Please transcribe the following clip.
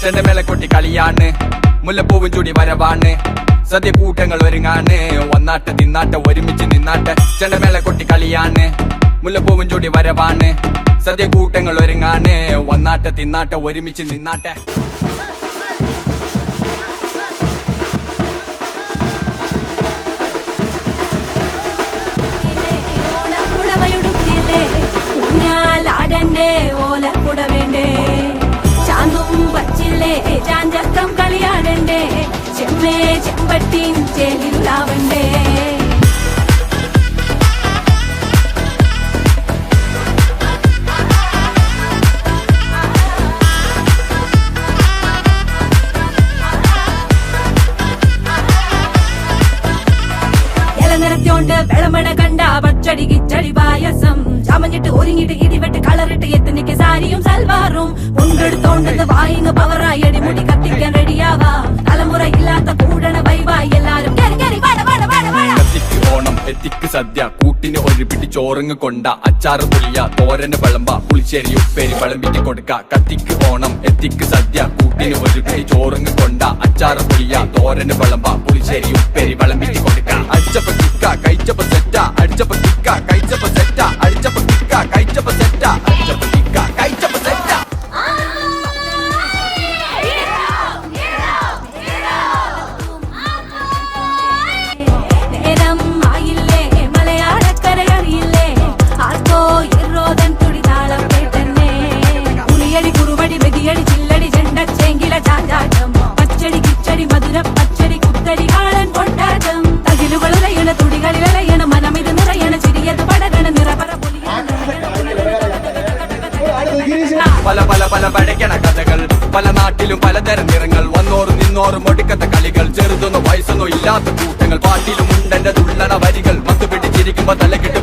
ചെണ്ടമേളക്കൊട്ടി കളിയാണ്, മുല്ലപ്പൂവും ചൂടി വരവാണ്, സദ്യ കൂട്ടങ്ങൾ ഒരുങ്ങാണ്, വന്നാട്ടെ തിന്നാട്ടെ ഒരുമിച്ച് നിന്നാട്ടെ. ചെണ്ടമേളക്കൊട്ടി കളിയാണ്, മുല്ലപ്പൂവും ചൂടി വരവാണ്, സദ്യ കൂട്ടങ്ങൾ ഒരുങ്ങാണ്, വന്നാട്ടെ തിന്നാട്ടെ ഒരുമിച്ച് നിന്നാട്ടെ. ഓലക്കുട വേണ്ടേ, ചാന്തും പച്ചില്ലേ ചാഞ്ചക്കം കളിയാടണ്ടേ, ചെമ്മേ ചെമ്പട്ടിൻ ചേലിലാവണ്ടേ. ഇലനിരത്തോണ്ട് വെളമണ കണ്ട പച്ചടി കിച്ചടി പായസം, ചമഞ്ഞിട്ട് ഒരുങ്ങിട്ട് ഇടിവെട്ട് കളറിട്ട് എത്തനിക്ക് സാരിയും സൽവാറും, കൊണ്ടെടുത്തോണ്ടെന്ന് വായിങ് പവറായി അടിമുടി കത്തിക്കാൻ റെഡിയാവാ. തലമുറ ഇല്ലാത്ത കൂടണ വൈവായി എല്ലാരും കത്തിക്ക് ഓണം എത്തിക്ക് സദ്യ, കൂട്ടിന് ഒരു പിടി ചോറങ്ങ് കൊണ്ട, അച്ചാറ് പുളിയ തോരന് വിളമ്പ, പുളിശ്ശേരി ഉപ്പേരി വിളമ്പിക്ക് കൊടുക്ക. കത്തിക്ക് ഓണം എത്തിക്ക് സദ്യ, കൂട്ടിന് ഒരു പിടി ചോറങ്ങ് കൊണ്ട, അച്ചാറ് പുളിയ തോരന് വിളമ്പ, പുളിശ്ശേരി ഉപ്പേരി വിളമ്പിക്ക് കൊടുക്ക. അടിച്ചപ്പ കിക്ക കഴിച്ചപ്പ സെറ്റ, അടിച്ചപ്പ കിക്ക കഴിച്ചപ്പ സെറ്റ, അടിച്ചപ്പ കിക്ക കഴിച്ചപ്പ സെറ്റ, അടിച്ചപ്പ കിക്ക കഴിച്ചപ്പ സെറ്റ. പച്ചടി കിച്ചടി മധുര പച്ചടി കുത്തരി കാളൻ കൊണ്ടാട്ടം, തകിലുകളുലയണ തുടികളിലയണ മനമിത് നിറയണ ചിരിയത് പടകണ നിറപറ പല പല പല പഴയ്ക്കണ കഥകൾ, പല നാട്ടിലും പലതരം നിറങ്ങൾ, വന്നോറും നിന്നോറും ഒടുക്കത്തെ കളികൾ, ചെറുതൊന്നും വയസ്സൊന്നും ഇല്ലാത്ത കൂട്ടങ്ങൾ, പാട്ടിലും ഉണ്ടെന്റെ തുള്ളണ വരികൾ, മത്ത് പിടിച്ചിരിക്കുമ്പോ തലകിട്ട്